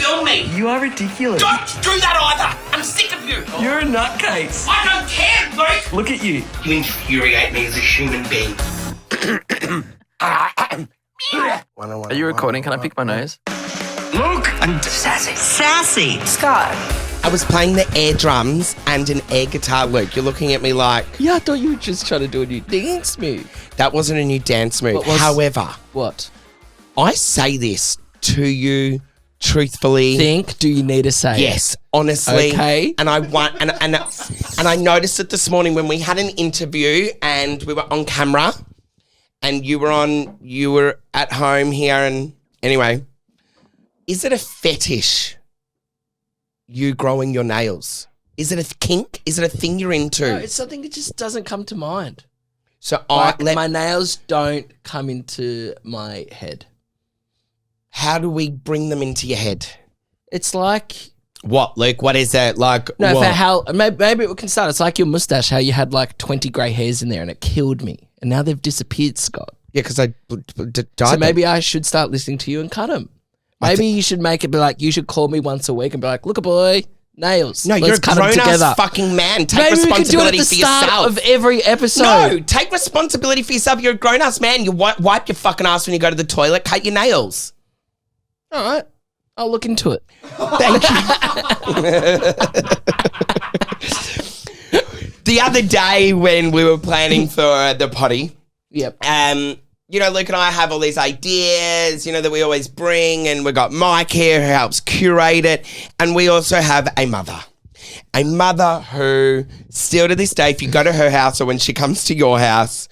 film me. You are ridiculous. Don't do that either. I'm sick of you. You're a nutcase. I don't care, Luke. Look at you. You infuriate me as a human being. Are you recording? Can I pick my nose? Luke and Sassy. Sassy. Scott. I was playing the air drums and an air guitar, Luke. You're looking at me like... Yeah, I thought you were just trying to do a new dance move. That wasn't a new dance move. However... However... What? I say this to you truthfully. Do you need to say Yes, honestly. Okay. And I want and I noticed it this morning when we had an interview and we were on camera and you were at home here and anyway, is it a fetish you growing your nails? Is it a kink? Is it a thing you're into? No, it's something that just doesn't come to mind. So my nails don't come into my head. How do we bring them into your head? It's like... What, Luke? What is it? Like, No, what? for how... Maybe we can start. It's like your mustache, how you had like 20 grey hairs in there and it killed me. And now they've disappeared, Scott. Yeah, because I died. So maybe I should start listening to you and cut them. Maybe you should make it be like, you should call me once a week and be like, look, boy, nails. No, Let's you're a cut 'em grown-ass together. fucking man. Take Maybe we could do it responsibility at the for start yourself. of every episode. No, take responsibility for yourself. You're a grown-ass man. You wipe your fucking ass when you go to the toilet. Cut your nails. All right. I'll look into it. Thank you. The other day when we were planning for the potty, Yep. you know, Luke and I have all these ideas, you know, that we always bring, and we've got Mike here who helps curate it, and we also have a mother. A mother who, still to this day, if you go to her house or when she comes to your house,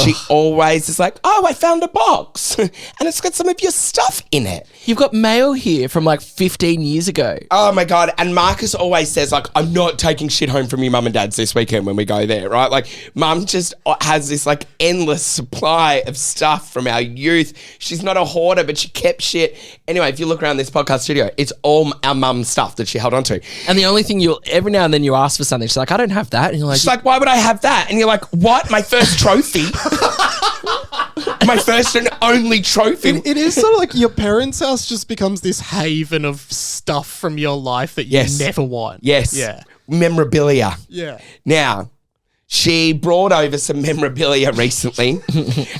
she always is like, oh, I found a box and it's got some of your stuff in it. You've got mail here from like 15 years ago. Oh my God. And Marcus always says like, I'm not taking shit home from your mum and dad's this weekend when we go there, right? Like mum just has this like endless supply of stuff from our youth. She's not a hoarder, but she kept shit. Anyway, if you look around this podcast studio, it's all our mum's stuff that she held on to. And the only thing every now and then you ask for something. She's like, I don't have that. And you're like, She's like, why would I have that? And you're like, what? My first trophy? My first and only trophy? It is sort of like your parents' house just becomes this haven of stuff from your life that you never want. Yes. Yeah. Memorabilia. Yeah. Now, she brought over some memorabilia recently,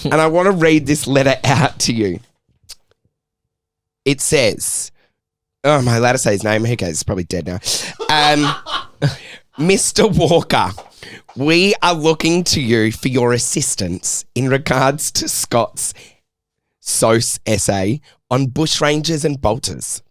and I want to read this letter out to you. It says, oh, am I allowed to say his name? Who cares? He's probably dead now. Mr. Walker, we are looking to you for your assistance in regards to Scott's SOS essay on bushrangers and bolters.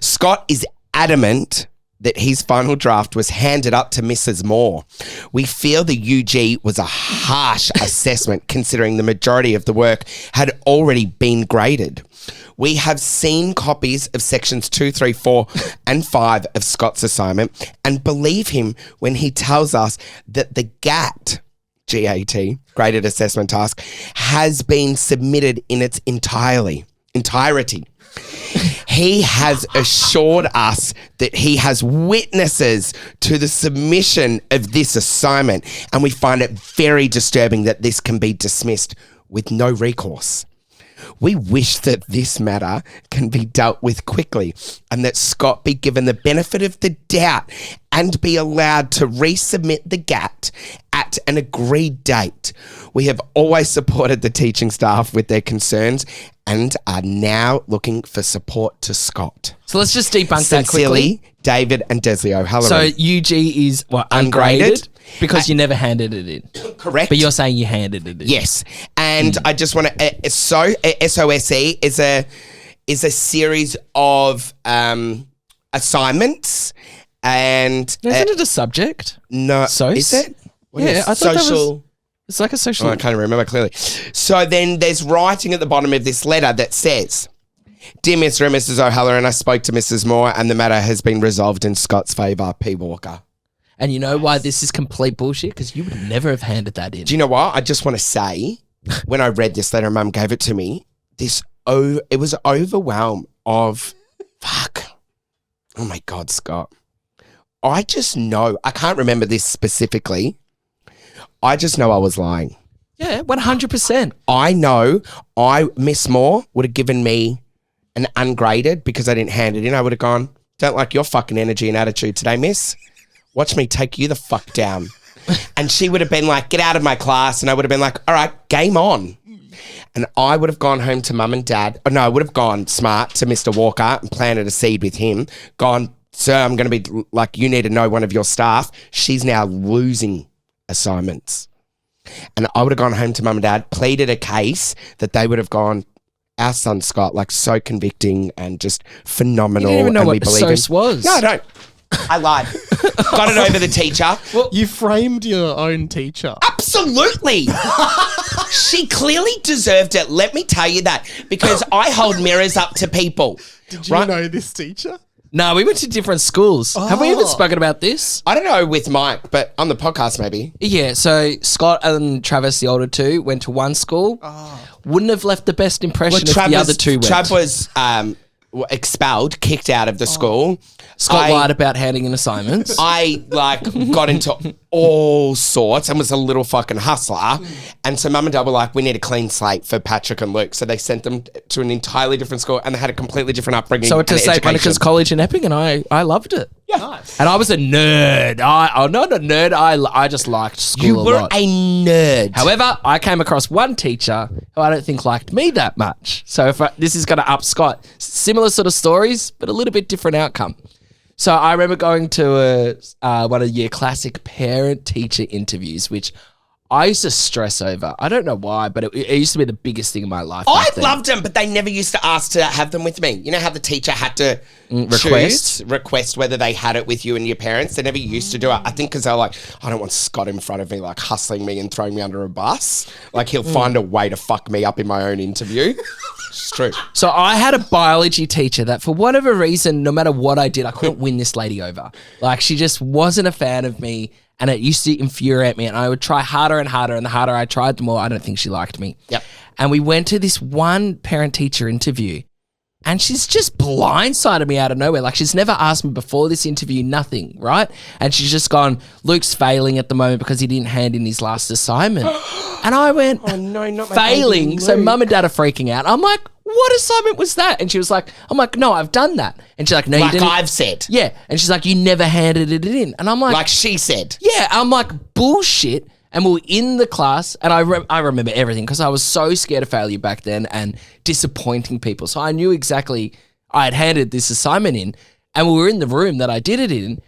Scott is adamant that his final draft was handed up to Mrs. Moore. We feel the UG was a harsh assessment considering the majority of the work had already been graded. We have seen copies of sections 2, 3, 4 and 5 of Scott's assignment and believe him when he tells us that the GAT, G-A-T, graded assessment task, has been submitted in its entirety. He has assured us that he has witnesses to the submission of this assignment, and we find it very disturbing that this can be dismissed with no recourse. We wish that this matter can be dealt with quickly and that Scott be given the benefit of the doubt and be allowed to resubmit the GAT at an agreed date. We have always supported the teaching staff with their concerns and are now looking for support to Scott. So let's just debunk Sincerely, that quickly. David and Desley O'Halloran. So UG is what, ungraded? Because you never handed it in. Correct. But you're saying you handed it in. Yes. And I just want to, SOSE is a series of assignments and... Isn't it a subject? No. SOS? Is it? What Yeah, is I thought that social... was... It's like a social... Oh, I can't remember clearly. So then there's writing at the bottom of this letter that says, Dear Mr. and Mrs. O'Halloran, I spoke to Mrs. Moore and the matter has been resolved in Scott's favour, P. Walker. And you know why this is complete bullshit? Because you would never have handed that in. Do you know what? I just want to say, when I read this letter, Mum gave it to me, it was overwhelmed of, fuck. Oh my God, Scott. I just know, I can't remember this specifically. I just know I was lying. Yeah, 100%. I know Miss Moore would have given me and ungraded because I didn't hand it in, I would have gone, don't like your fucking energy and attitude today, miss. Watch me take you the fuck down. And she would have been like, get out of my class. And I would have been like, all right, game on. And I would have gone home to mum and dad. Oh, no, I would have gone smart to Mr. Walker and planted a seed with him. Gone, sir, I'm going to be like, you need to know one of your staff. She's now losing assignments. And I would have gone home to mum and dad, pleaded a case that they would have gone, our son Scott, like so convicting and just phenomenal. You didn't even know and what we believe SOS was. No, I don't. I lied. Got it over the teacher. You framed your own teacher. Absolutely. She clearly deserved it. Let me tell you that. Because I hold mirrors up to people. Did you know this teacher? No, we went to different schools. Have we even spoken about this? I don't know with Mike, but on the podcast maybe. Yeah, so Scott and Travis, the older two, went to one school. Wouldn't have left the best impression if the other two went. Trav was expelled, kicked out of the school. Scott lied about handing in assignments. I got into all sorts and was a little fucking hustler. And so mum and dad were like, we need a clean slate for Patrick and Luke. So they sent them to an entirely different school and they had a completely different upbringing. So I went to and St. education. Monica's College in Epping and I loved it. Yeah. Nice. And I was a nerd. I'm not a nerd. I just liked school You a were lot. a nerd. However, I came across one teacher who I don't think liked me that much. So if this is going to up Scott, similar sort of stories, but a little bit different outcome. So I remember going to one of your classic parent-teacher interviews, which I used to stress over. I don't know why, but it used to be the biggest thing in my life. I back then. loved them, but they never used to ask to have them with me. You know how the teacher had to request whether they had it with you and your parents? They never used to do it. I think because they were like, I don't want Scott in front of me, like hustling me and throwing me under a bus. Like he'll find a way to fuck me up in my own interview. It's true. So I had a biology teacher that for whatever reason, no matter what I did, I couldn't win this lady over. Like she just wasn't a fan of me. And it used to infuriate me. And I would try harder and harder. And the harder I tried, the more I don't think she liked me. Yep. And we went to this one parent-teacher interview. And she's just blindsided me out of nowhere. Like she's never asked me before this interview, nothing, right? And she's just gone, Luke's failing at the moment because he didn't hand in his last assignment. And I went, Oh no, not my failing. baby So Luke. mum and dad are freaking out. I'm like, what assignment was that? And she was like, I'm like, no, I've done that. And she's like, no, you Like didn't. I've said. Yeah. And she's like, you never handed it in. And I'm Like she said. yeah, I'm like, bullshit. And we were in the class, and I remember everything because I was so scared of failure back then and disappointing people. So I knew exactly I had handed this assignment in, and we were in the room that I did it in,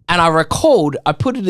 and I recalled I put it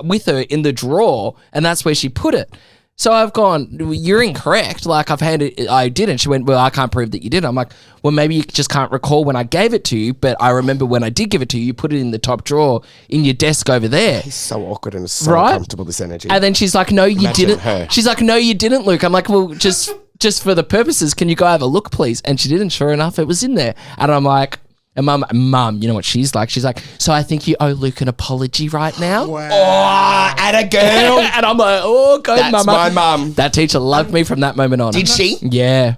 with her in the drawer, and that's where she put it. So I've gone, you're incorrect. Like I didn't. She went, well, I can't prove that you did. I'm like, well, maybe you just can't recall when I gave it to you, but I remember when I did give it to you, you put it in the top drawer in your desk over there. It's so awkward and so Right? uncomfortable, this energy. And then she's like, no, you Imagine didn't. her. She's like, no, you didn't, Luke. I'm like, well, just for the purposes, can you go have a look, please? And she didn't. Sure enough, it was in there. And I'm like, and mum, you know what she's like? She's like, so I think you owe Luke an apology right now. Oh, at a girl. And I'm like, oh, go, That's mama. my mum. That teacher loved me from that moment on. Did she? Yeah.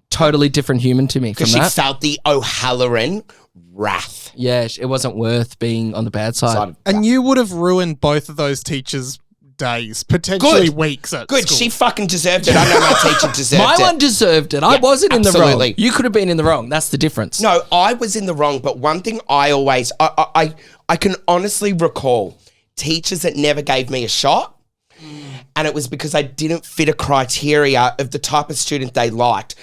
Totally different human to me from Because she that. felt the O'Halloran wrath. Yeah, it wasn't worth being on the bad side. And you would have ruined both of those teachers' days, potentially Good. weeks at Good. school. She fucking deserved it. I know my teacher deserved My it. one deserved it. I wasn't in the absolutely. wrong. You could have been in the wrong. That's the difference. No, I was in the wrong, but one thing I always, I can honestly recall teachers that never gave me a shot, and it was because I didn't fit a criteria of the type of student they liked.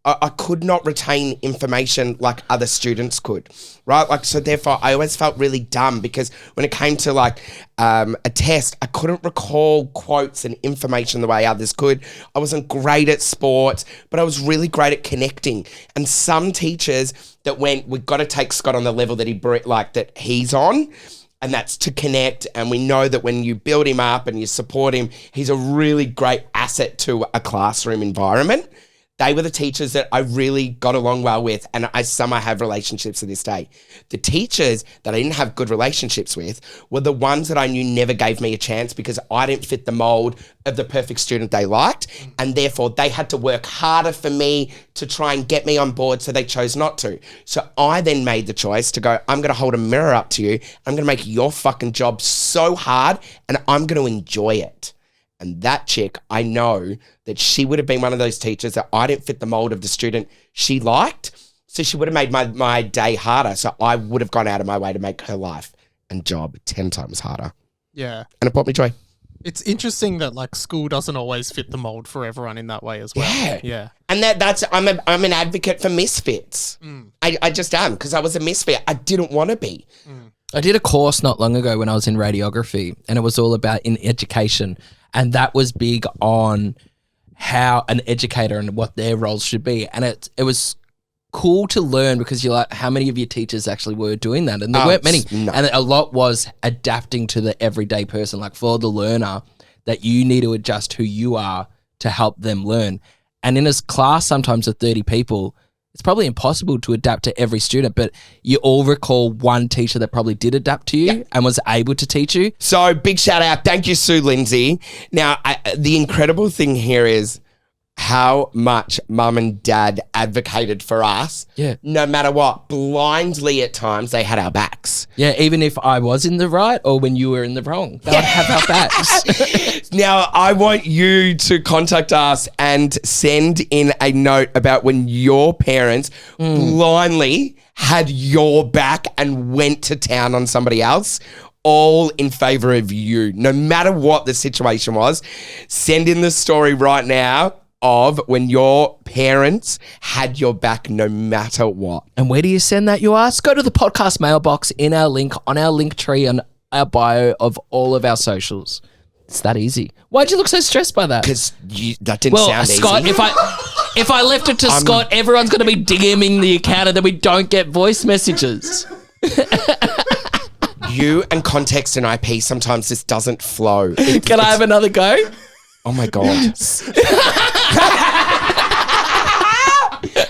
I could not retain information like other students could, right? Like, so therefore I always felt really dumb because when it came to like a test, I couldn't recall quotes and information the way others could. I wasn't great at sports, but I was really great at connecting. And some teachers that went, we've got to take Scott on the level that that he's on. And that's to connect. And we know that when you build him up and you support him, he's a really great asset to a classroom environment. They were the teachers that I really got along well with, and I have relationships to this day. The teachers that I didn't have good relationships with were the ones that I knew never gave me a chance because I didn't fit the mold of the perfect student they liked, and therefore they had to work harder for me to try and get me on board, so they chose not to. So I then made the choice to go, I'm going to hold a mirror up to you, I'm going to make your fucking job so hard, and I'm going to enjoy it. And that chick, I know that she would have been one of those teachers that I didn't fit the mold of the student she liked. So she would have made my day harder. So I would have gone out of my way to make her life and job 10 times harder. Yeah. And it brought me joy. It's interesting that like school doesn't always fit the mold for everyone in that way as well. Yeah. Yeah. And that's I'm an advocate for misfits. I just am, because I was a misfit. I didn't want to be. I did a course not long ago when I was in radiography, and it was all about in education, and that was big on how an educator and what their roles should be. And it was cool to learn, because you're like, how many of your teachers actually were doing that? And there weren't many. No. And a lot was adapting to the everyday person, like for the learner, that you need to adjust who you are to help them learn. And in a class sometimes of 30 people, it's probably impossible to adapt to every student, but you all recall one teacher that probably did adapt to you and was able to teach you. So big shout out. Thank you, Sue Lindsay. Now, the incredible thing here is how much mum and dad advocated for us. Yeah. No matter what, blindly at times they had our backs. Yeah, even if I was in the right or when you were in the wrong, they would have our backs. Now, I want you to contact us and send in a note about when your parents blindly had your back and went to town on somebody else, all in favor of you. No matter what the situation was, send in the story right now of when your parents had your back no matter what. And where do you send that, you ask? Go to the podcast mailbox in our link, on our link tree, on our bio of all of our socials. It's that easy. Why'd you look so stressed by that? Because that didn't sound Scott, easy. if I left it to Scott, everyone's going to be DMing the account and then we don't get voice messages. You and context and IP, sometimes this doesn't flow. Can I have another go? Oh my God.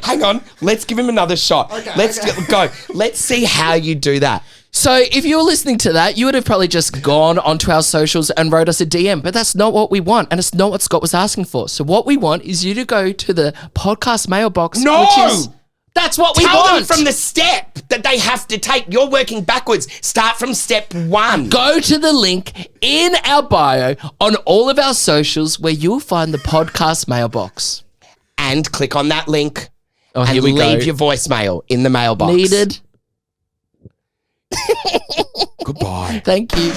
Hang on. Let's give him another shot. Let's go. Let's see how you do that. So if you were listening to that, you would have probably just gone onto our socials and wrote us a DM, but that's not what we want, and it's not what Scott was asking for. So what we want is you to go to the podcast mailbox. No! That's what we Tell want. them from the step that they have to take. You're working backwards. Start from step 1. Go to the link in our bio on all of our socials where you'll find the podcast mailbox. And click on that link Oh, and here we leave go. your voicemail in the mailbox. Needed. Goodbye. Thank you.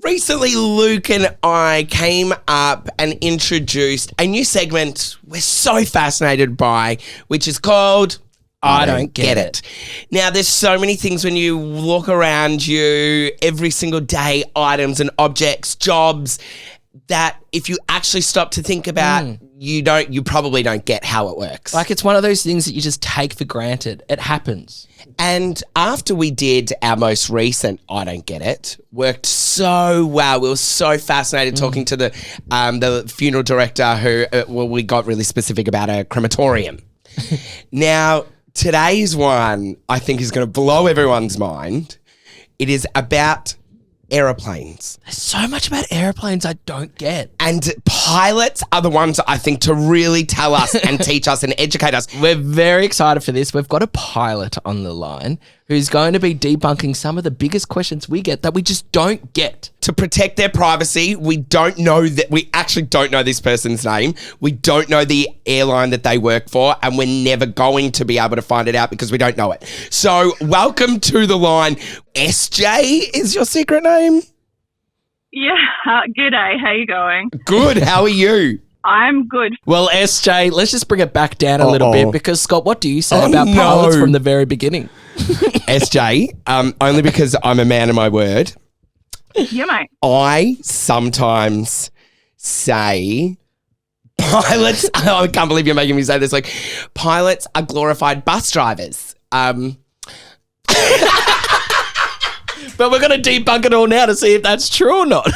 Recently, Luke and I came up and introduced a new segment we're so fascinated by, which is called I Don't Get It. Now, there's so many things when you look around you every single day, items and objects, jobs, that if you actually stop to think about, you probably don't get how it works. Like, it's one of those things that you just take for granted. It happens. And after we did our most recent I Don't Get It, worked so well. We were so fascinated talking to the funeral director who, we got really specific about a crematorium. Now, today's one I think is going to blow everyone's mind. It is about aeroplanes. There's so much about airplanes I don't get. And pilots are the ones, I think, to really tell us and teach us and educate us. We're very excited for this. We've got a pilot on the line who's going to be debunking some of the biggest questions we get that we just don't get. To protect their privacy, we actually don't know this person's name. We don't know the airline that they work for, and we're never going to be able to find it out because we don't know it. So welcome to the line. SJ is your secret name? Yeah, good day. How you going? Good. How are you? I'm good. Well, SJ, let's just bring it back down a little bit because, Scott, what do you say about pilots from the very beginning? SJ, only because I'm a man of my word. Yeah, mate. I sometimes say pilots, I can't believe you're making me say this, like pilots are glorified bus drivers. But we're going to debunk it all now to see if that's true or not.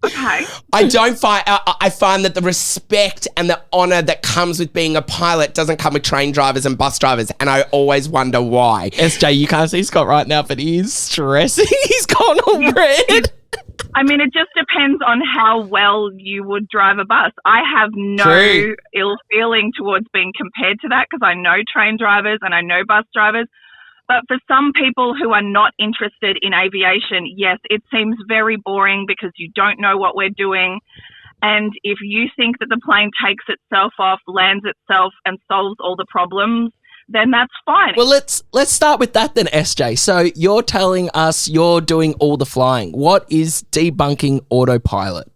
Okay. I find that the respect and the honour that comes with being a pilot doesn't come with train drivers and bus drivers, and I always wonder why. SJ, you can't see Scott right now, but he is stressing. He's gone all red. I mean, it just depends on how well you would drive a bus. I have no True. ill feeling towards being compared to that because I know train drivers and I know bus drivers. But for some people who are not interested in aviation, yes, it seems very boring because you don't know what we're doing. And if you think that the plane takes itself off, lands itself, and solves all the problems, then that's fine. Well, let's start with that then, SJ. So you're telling us you're doing all the flying. What is debunking autopilot?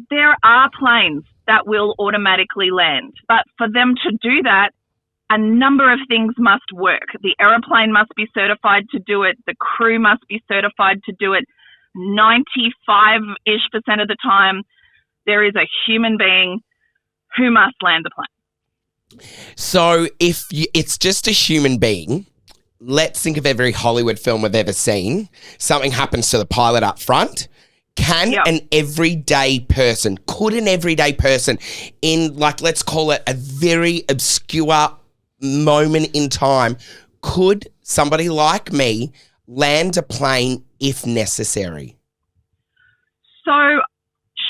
There are planes that will automatically land, but for them to do that, a number of things must work. The aeroplane must be certified to do it. The crew must be certified to do it. 95-ish% of the time, there is a human being who must land the plane. So if it's just a human being, let's think of every Hollywood film we've ever seen. Something happens to the pilot up front. Could an everyday person in, like, let's call it a very obscure moment in time, could somebody like me land a plane if necessary? So,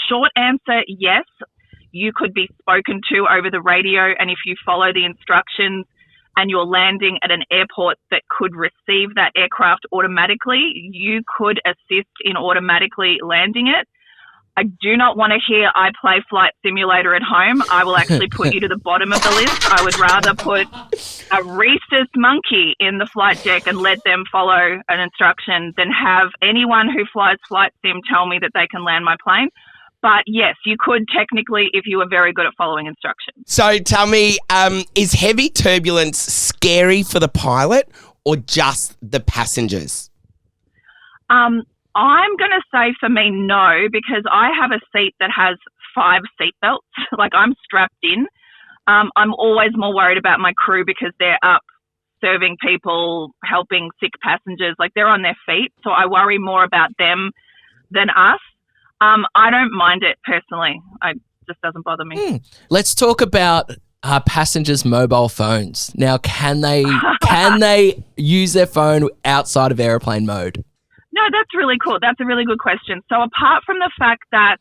short answer, yes. You could be spoken to over the radio, and if you follow the instructions and you're landing at an airport that could receive that aircraft automatically, you could assist in automatically landing it. I do not want to hear I play Flight Simulator at home. I will actually put you to the bottom of the list. I would rather put a rhesus monkey in the flight deck and let them follow an instruction than have anyone who flies Flight Sim tell me that they can land my plane. But yes, you could technically if you were very good at following instructions. So tell me, is heavy turbulence scary for the pilot or just the passengers? I'm going to say for me, no, because I have a seat that has 5 seatbelts. Like, I'm strapped in. I'm always more worried about my crew because they're up serving people, helping sick passengers. Like, they're on their feet. So I worry more about them than us. I don't mind it personally. It just doesn't bother me. Let's talk about passengers' mobile phones. Now, can they use their phone outside of airplane mode? No, that's really cool. That's a really good question. So apart from the fact that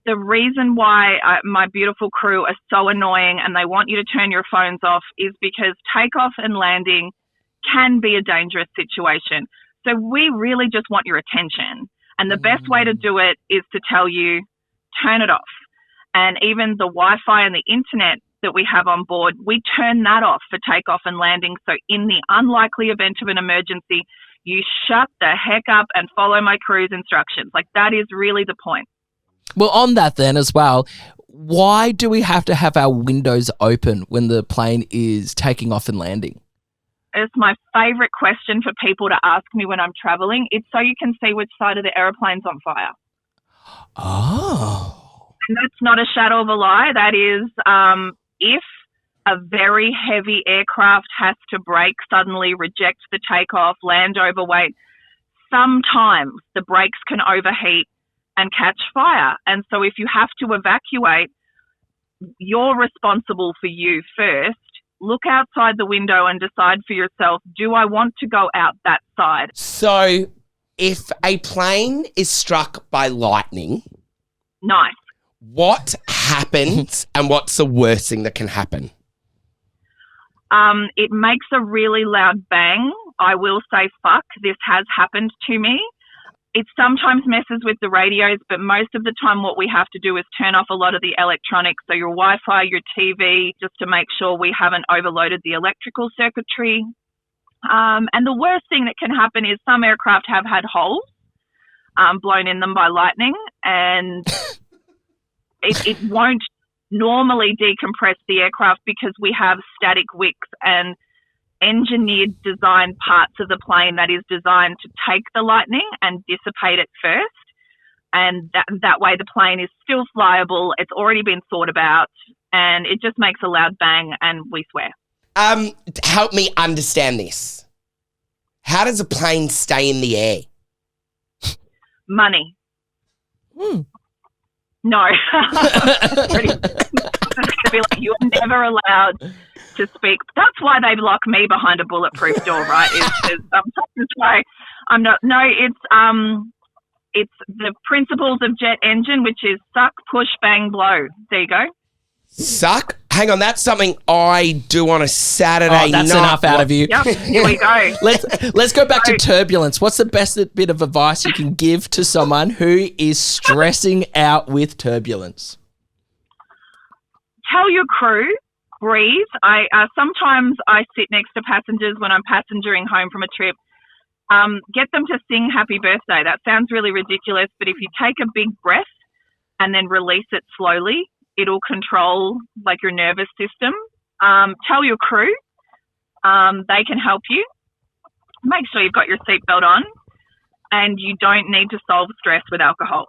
the reason why my beautiful crew are so annoying and they want you to turn your phones off is because takeoff and landing can be a dangerous situation. So we really just want your attention. And the best way to do it is to tell you, turn it off. And even the Wi-Fi and the internet that we have on board, we turn that off for takeoff and landing. So in the unlikely event of an emergency, you shut the heck up and follow my crew's instructions. Like, that is really the point. Well, on that then as well, why do we have to have our windows open when the plane is taking off and landing? It's my favourite question for people to ask me when I'm travelling. It's so you can see which side of the aeroplane's on fire. Oh. And that's not a shadow of a lie. That is, if a very heavy aircraft has to brake suddenly, reject the takeoff, land overweight, sometimes the brakes can overheat and catch fire. And so if you have to evacuate, you're responsible for you first. Look outside the window and decide for yourself, do I want to go out that side? So if a plane is struck by lightning, Nice. what happens and what's the worst thing that can happen? It makes a really loud bang. I will say, fuck, this has happened to me. It sometimes messes with the radios, but most of the time what we have to do is turn off a lot of the electronics, so your Wi-Fi, your TV, just to make sure we haven't overloaded the electrical circuitry. And the worst thing that can happen is some aircraft have had holes blown in them by lightning, and it won't normally decompress the aircraft because we have static wicks and engineered design parts of the plane that is designed to take the lightning and dissipate it first. And that way the plane is still flyable. It's already been thought about and it just makes a loud bang and we swear. Help me understand this. How does a plane stay in the air? Money. No. Pretty, it's gonna be like, you are never allowed to speak. That's why they lock me behind a bulletproof door, right? Is sometimes why I'm not. No, it's the principles of jet engine, which is suck, push, bang, blow. There you go. Suck. hang on, that's something I do on a Saturday night. That's enough out of you. Yep, here we go. Let's go back to turbulence. What's the best bit of advice you can give to someone who is stressing out with turbulence? Tell your crew, breathe. Sometimes I sit next to passengers when I'm passengering home from a trip. Get them to sing happy birthday. That sounds really ridiculous, but if you take a big breath and then release it slowly, it'll control like your nervous system. Tell your crew, they can help you. Make sure you've got your seatbelt on, and you don't need to solve stress with alcohol,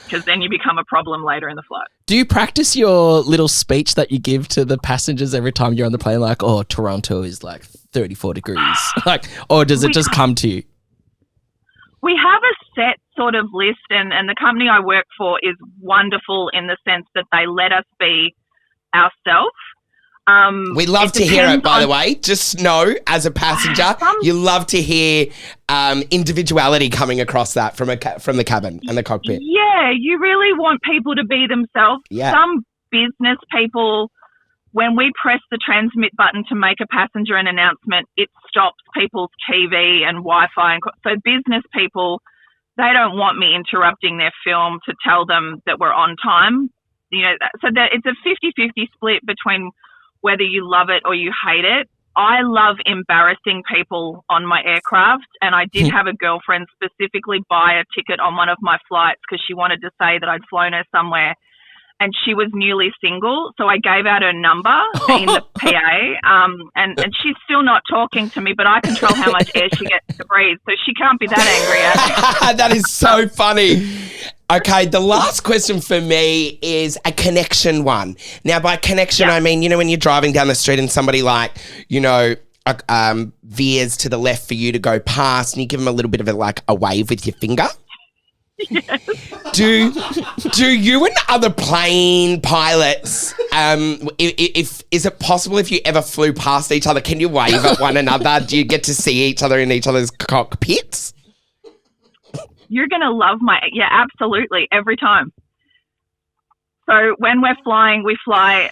because then you become a problem later in the flight. Do you practice your little speech that you give to the passengers every time you're on the plane? Like, oh, Toronto is like 34 degrees. Like, or does it just come to you? We have a set sort of list, and the company I work for is wonderful in the sense that they let us be ourselves. We love to hear it, by the way. Just know, as a passenger, you love to hear individuality coming across that from the cabin and the cockpit. Yeah, you really want people to be themselves. Yeah. Some business people, when we press the transmit button to make a passenger an announcement, it stops people's TV and Wi-Fi. So business people, they don't want me interrupting their film to tell them that we're on time. You know, so that it's a 50-50 split between whether you love it or you hate it. I love embarrassing people on my aircraft, and I did have a girlfriend specifically buy a ticket on one of my flights because she wanted to say that I'd flown her somewhere, and she was newly single, so I gave out her number in the PA, and she's still not talking to me, but I control how much air she gets to breathe, so she can't be that angry at me. That is so funny. Okay, the last question for me is a connection one. Now, by connection, I mean, you know, when you're driving down the street and somebody like, you know, veers to the left for you to go past and you give them a little bit of a wave with your finger. Yes. Do you and other plane pilots, if is it possible if you ever flew past each other, can you wave at one another? Do you get to see each other in each other's cockpits? You're going to love absolutely, every time. So when we're flying, we fly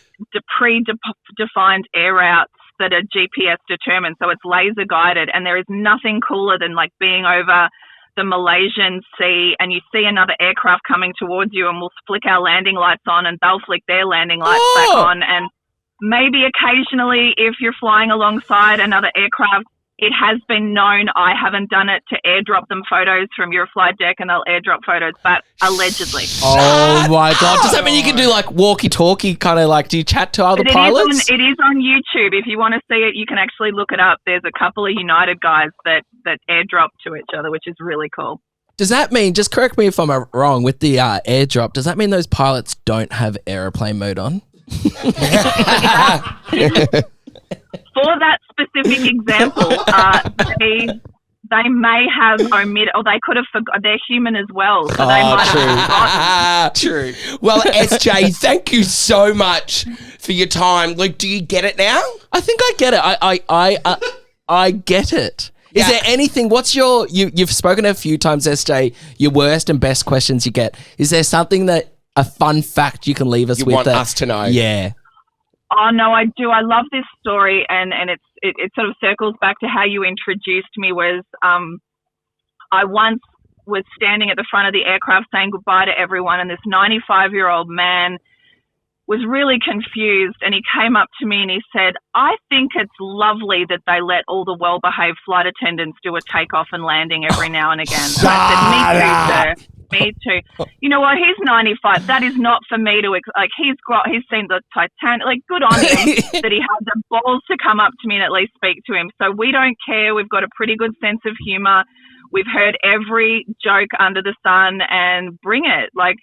predefined air routes that are GPS determined. So it's laser guided, and there is nothing cooler than like being over the Malaysian sea and you see another aircraft coming towards you, and we'll flick our landing lights on and they'll flick their landing lights back on. And maybe occasionally if you're flying alongside another aircraft, it has been known, I haven't done it, to airdrop them photos from your flight deck, and they'll airdrop photos, but allegedly. Oh my God. Does that mean you can do like walkie-talkie kind of like, do you chat to other pilots? It is on YouTube. If you want to see it, you can actually look it up. There's a couple of United guys that airdrop to each other, which is really cool. Does that mean, just correct me if I'm wrong, with the airdrop, does that mean those pilots don't have aeroplane mode on? For that specific example, they may have omitted, or they could have forgotten. They're human as well, so they might have forgotten. True. Well, SJ, thank you so much for your time. Luke, do you get it now? I think I get it. I get it. Is there anything? What's you've spoken a few times, SJ, your worst and best questions you get? Is there something a fun fact you can leave us with? You want us to know? Yeah. Oh, no, I do. I love this story, and it sort of circles back to how you introduced me. I once was standing at the front of the aircraft saying goodbye to everyone, and this 95-year-old man was really confused, and he came up to me and he said, I think it's lovely that they let all the well-behaved flight attendants do a takeoff and landing every now and again. So I said, me too, sir. Me too. You know what? He's 95. That is not for me to he's seen the Titanic. Like, good on him that he had the balls to come up to me and at least speak to him. So we don't care. We've got a pretty good sense of humor. We've heard every joke under the sun, and bring it. Like,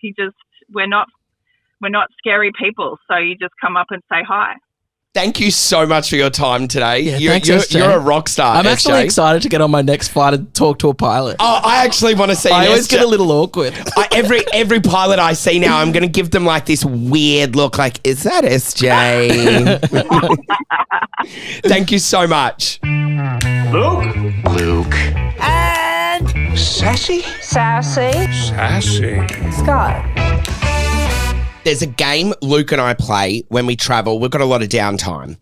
we're not scary people. So you just come up and say hi. Thank you so much for your time today. Yeah, you're a rock star. I'm actually excited to get on my next flight and talk to a pilot. Oh, I actually want to see. I always get a little awkward. Every pilot I see now, I'm going to give them like this weird look. Like, is that SJ? Thank you so much, Luke. And Sassy. Sassy. Sassy. Scott. there's a game Luke and I play when we travel. We've got a lot of downtime.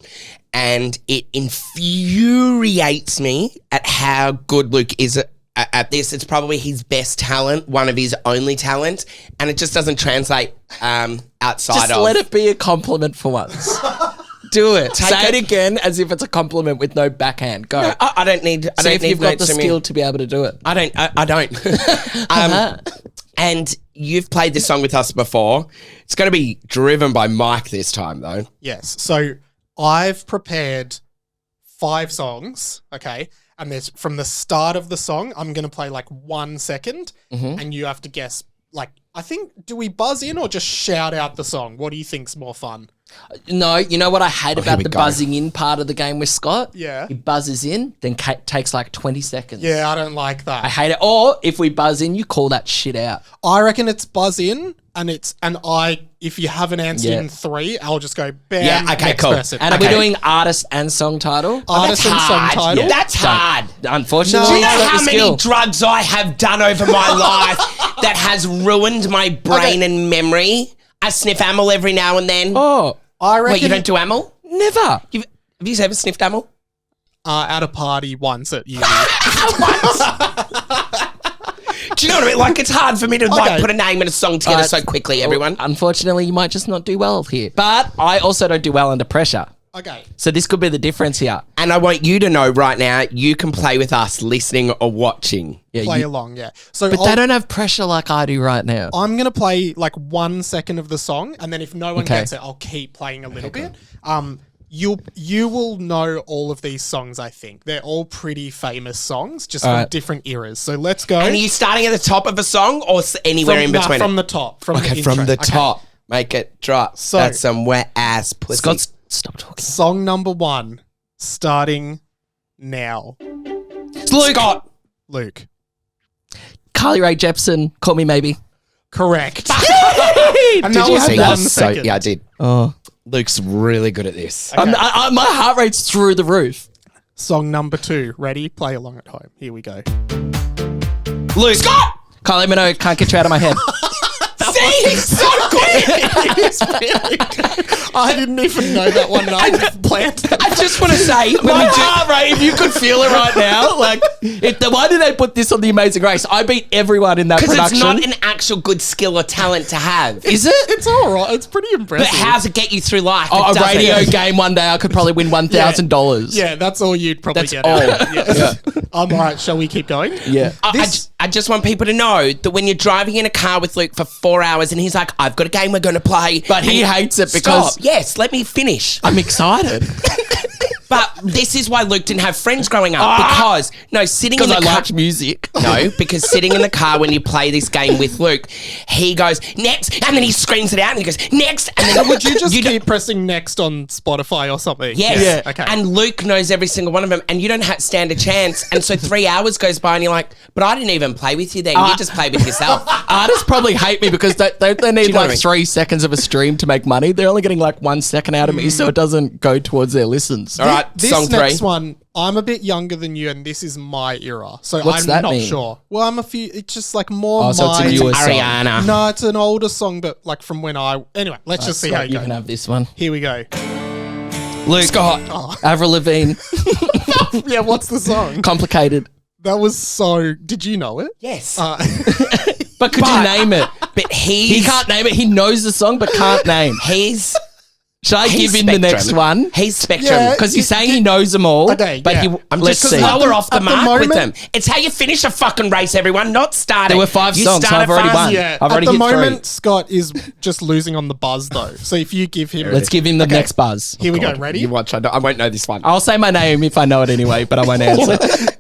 And it infuriates me at how good Luke is at this. It's probably his best talent, one of his only talents. And it just doesn't translate outside Just let it be a compliment for once. Do it. Say it again as if it's a compliment with no backhand. Go. No, I don't need. I See don't if need you've got the notes from you. skill to be able to do it. I don't. And you've played this song with us before. It's going to be driven by Mike this time, though. Yes. So I've prepared 5 songs, okay? And there's from the start of the song, I'm going to play like 1 second, and you have to guess, like, I think, do we buzz in or just shout out the song? What do you think's more fun? No, you know what I hate about we the go. buzzing in part of the game with Scott? Yeah. He buzzes in, then takes like 20 seconds. Yeah, I don't like that. I hate it. Or if we buzz in, you call that shit out. I reckon it's buzz in, and if you haven't answered in 3, I'll just go bam. Yeah, okay, next cool. person. And are we doing artist and song title? Artist and song title? That's hard. Unfortunately, Do you know it's not how your many skill. drugs I have done over my life that has ruined my brain and memory? I sniff amyl every now and then. Oh, I reckon Wait, you don't do amyl? never. Have you ever sniffed amyl? at a party once at uni. Do you know what I mean? Like, it's hard for me to like Okay. put a name and a song together so quickly, everyone. Unfortunately, you might just not do well here. But I also don't do well under pressure. Okay. So this could be the difference here. And I want you to know right now, you can play with us listening or watching. Yeah, Play along, yeah. So but they don't have pressure like I do right now. I'm going to play like 1 second of the song, and then if no one Okay. gets it, I'll keep playing a little bit. You will know all of these songs, I think. They're all pretty famous songs, just from right. different eras. So let's go. And are you starting at the top of a song or anywhere in between? From the top. From Okay, the from intro. the top. Make it drop. So- That's some wet ass pussy. Scott, stop talking. Song number 1, starting now. Luke. Scott. Luke. Carly Rae Jepsen, Call Me Maybe. Correct. Did And now you we have see 1 that? second. Yeah, I did. Oh, Luke's really good at this. Okay. my heart rate's through the roof. Song number 2. Ready? Play along at home. Here we go. Luke. Scott! Kylie Minogue, Can't Get You Out of My Head. See? He's so good. It's really good. I didn't even know that one. I just planted it. I just want to say, when My we do... heart rate, if you could feel it right now, like, why did they put this on The Amazing Race? I beat everyone in that Because production. it's not an actual good skill or talent to have. Is it? It's all right. It's pretty But impressive. how does it get you through life? Oh, It a doesn't. radio game one day, I could probably win $1,000. Yeah, that's all you'd probably That's get. all. Out of it. Yeah. All right, shall we keep going? Yeah. I just want people to know that when you're driving in a car with Luke for 4 hours and he's like, I've got a game we're going to play. But he and- hates it because- Stop. Yes, let me finish. I'm excited. But this is why Luke didn't have friends growing up. Because, sitting in Because the I car... liked music. No, because sitting in the car when you play this game with Luke, he goes, next, and then he screams it out and he goes, next, and then... Would you just don't- keep pressing next on Spotify or something? Yes. Yeah. Okay. And Luke knows every single one of them, and you don't stand a chance. And so 3 hours goes by, and you're like, "But I didn't even play with you then. You just played with yourself." Artists probably hate me because they need know what I like mean? 3 seconds of a stream to make money. They're only getting like 1 second out of me, so it doesn't go towards their listens. All right, This song 3. next one, I'm a bit younger than you, and this is my era, so What's I'm that not mean? sure. Well, I'm a few. It's just like more. Oh, so it's a my newer song. Ariana. No, it's an older song, but like from when I. Anyway, let's just see how you you can go. have this one. Here we go. Luke. Scott. Avril Lavigne, Yeah, what's the song? Complicated. That was so. Did you know it? Yes. But could you name it? but He can't name it. He knows the song but can't name. He's... Should I He's give him the next Spectrum. one? He's Spectrum. Yeah. Because he's saying he knows them all. Okay, but yeah. let's Just see. because we're off the At the mark with them. moment- It's how you finish a fucking race, everyone, not start it. There were 5 You songs, so start I've it already fast. won. Yeah. I've already At the hit 3. moment, Scott is just losing on the buzz though. So if you give him, Let's give him the next buzz. Here we go. Ready? You watch. I won't know this one. I'll say my name if I know it anyway, but I won't answer.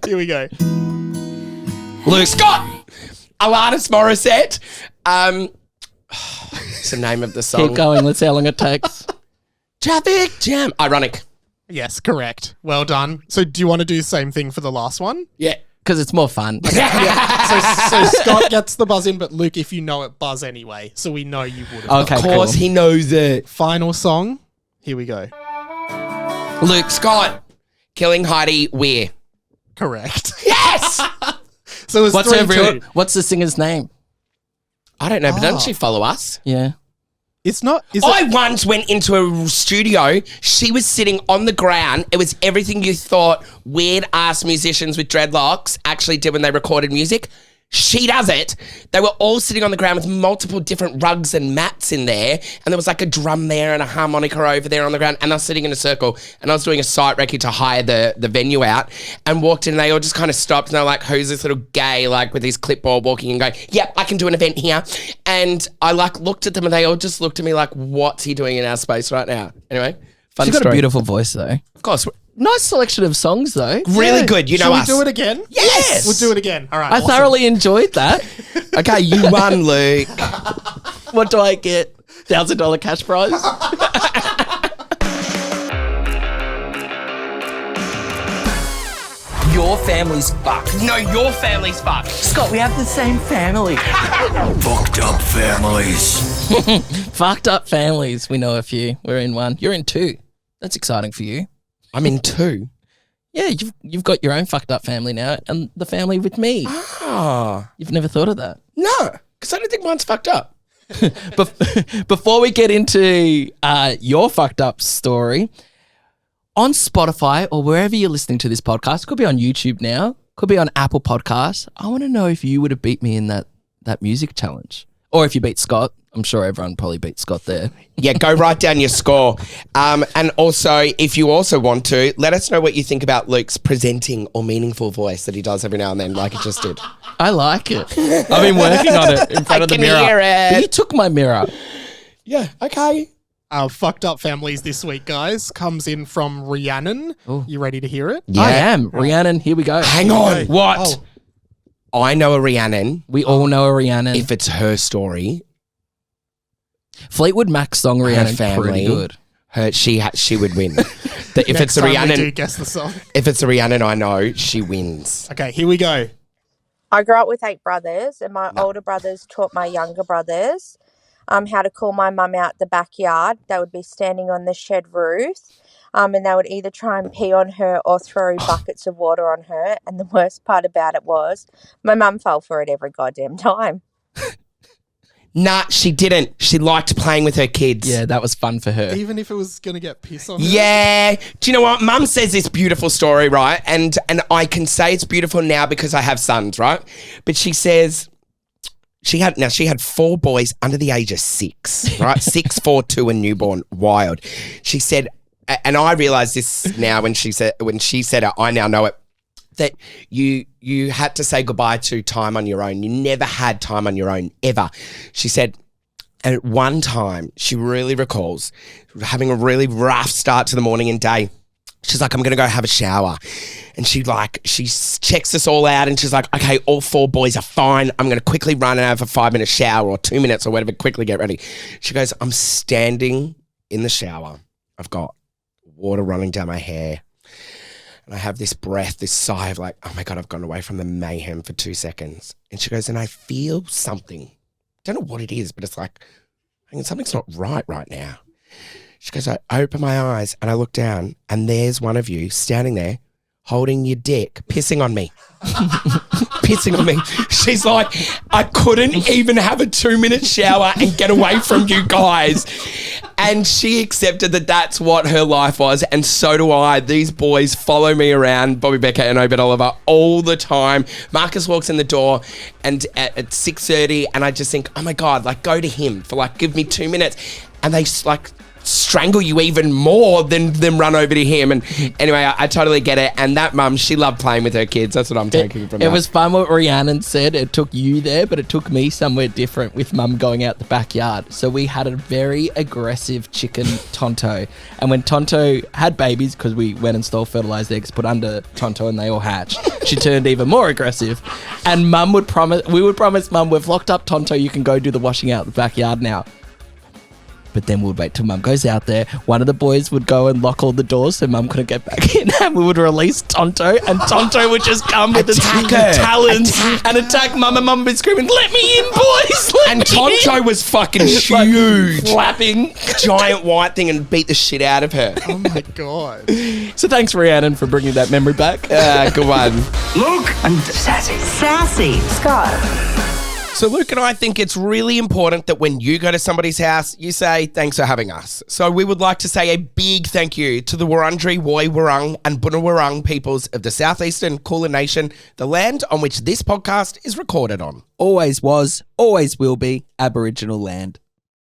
Here we go. Luke Scott. Alanis Morissette. It's the name of the song. Keep going. Let's see how long it takes. Traffic jam. Ironic. Yes, correct. Well done. So do you want to do the same thing for the last one? Yeah. Because it's more fun. So Scott gets the buzz in, but Luke, if you know it, buzz anyway. So we know you would have. Okay, Of course, cool. he knows it. Final song. Here we go. Luke Scott. Killing Heidi Weir. Correct. Yes. So it's What's her 3-2. What's the singer's name? I don't know, but doesn't she follow us? Yeah. It's not. Is I it? once went into a studio. She was sitting on the ground. It was everything you thought weird ass musicians with dreadlocks actually did when they recorded music. She does it. They were all sitting on the ground with multiple different rugs and mats in there. And there was like a drum there and a harmonica over there on the ground. And I was sitting in a circle and I was doing a site recce to hire the venue out and walked in and they all just kind of stopped and they were like, who's this little gay like with his clipboard walking and going, yep, I can do an event here. And I like looked at them and they all just looked at me like, what's he doing in our space right now? Anyway, fun She's got a story. beautiful voice, though. Of course. Nice selection of songs, though. Really good. You know Shall us. we do it again? Yes. We'll do it again. All right. I awesome. thoroughly enjoyed that. Okay, you won, Luke. What do I get? $1,000 cash prize? Your family's fucked. No, your family's fucked. Scott, we have the same family. Fucked up families. Fucked up families. We know a few. We're in one. You're in two. That's exciting for you. I'm in 2. Yeah, you've got your own fucked up family now and the family with me. Oh. You've never thought of that. No, because I don't think mine's fucked up. Before we get into your fucked up story, on Spotify or wherever you're listening to this podcast, could be on YouTube now, could be on Apple Podcasts. I want to know if you would have beat me in that music challenge. Or if you beat Scott. I'm sure everyone probably beat Scott there. Yeah, go write down your score. And also, if you also want to, let us know what you think about Luke's presenting or meaningful voice that he does every now and then, like he just did. I like it. I've been working on it in front of the can mirror. hear it. But you took my mirror. Yeah. Okay. Our fucked up families this week, guys, comes in from Rhiannon. You ready to hear it? Yeah. I am. Rhiannon, here we go. Hang on. Okay. What? Oh. I know a Rhiannon. We all know a Rhiannon. If it's her story, Fleetwood Mac's song her Rhiannon, family, pretty good. she would win. If Next it's a time we do Rhiannon, guess the song. if it's a Rhiannon, I know she wins. Okay, here we go. I grew up with 8 brothers, and my older brothers taught my younger brothers how to call my mum out the backyard. They would be standing on the shed roof, and they would either try and pee on her or throw buckets of water on her. And the worst part about it was my mum fell for it every goddamn time. Nah, she didn't. She liked playing with her kids. Yeah, that was fun for her. Even if it was going to get piss on her. Yeah. Do you know what? Mum says this beautiful story, right? And I can say it's beautiful now because I have sons, right? But she says she had 4 boys under the age of 6, right? 6, 4, 2, and newborn. Wild. She said, and I realize this now when she said it, I now know it, that you had to say goodbye to time on your own. You never had time on your own, ever. She said, and at one time, she really recalls having a really rough start to the morning and day. She's like, I'm going to go have a shower. And she checks us all out and she's like, okay, all 4 boys are fine. I'm going to quickly run and have a 5-minute shower or 2 minutes or whatever, quickly get ready. She goes, I'm standing in the shower. I've got water running down my hair. And I have this breath, this sigh of like, oh my God, I've gone away from the mayhem for 2 seconds. And she goes, and I feel something. Don't know what it is, but it's like, I mean, something's not right now. She goes, I open my eyes and I look down and there's one of you standing there holding your dick, pissing on me. Pissing on me. She's like, I couldn't even have a 2-minute shower and get away from you guys. And she accepted that that's what her life was. And so do I. These boys follow me around, Bobby Becker and Obed Oliver, all the time. Marcus walks in the door and at 6:30 and I just think, oh my God, like go to him for like, give me 2 minutes. And they like strangle you even more than run over to him. And anyway, I totally get it. And that mum, she loved playing with her kids. That's what I'm taking from that. It was fun what Rhiannon said. It took you there, but it took me somewhere different with mum going out the backyard. So we had a very aggressive chicken Tonto. And when Tonto had babies, because we went and stole fertilized eggs, put under Tonto and they all hatched, she turned even more aggressive. And we would promise mum, we've locked up Tonto, you can go do the washing out the backyard now. But then we'd wait till mum goes out there. One of the boys would go and lock all the doors so mum couldn't get back in. And we would release Tonto. And Tonto would just come with its talons and attack mum. And mum would be screaming, let me in, boys! And Tonto was fucking Like, huge. flapping. Giant white thing and beat the shit out of her. Oh my God. So thanks, Rhiannon, for bringing that memory back. Good one. Luke and Sassy. Sassy. Scott. So Luke and I think it's really important that when you go to somebody's house, you say, thanks for having us. So we would like to say a big thank you to the Wurundjeri, Woi Wurrung and Bunurong peoples of the southeastern Kulin Nation, the land on which this podcast is recorded on. Always was, always will be Aboriginal land.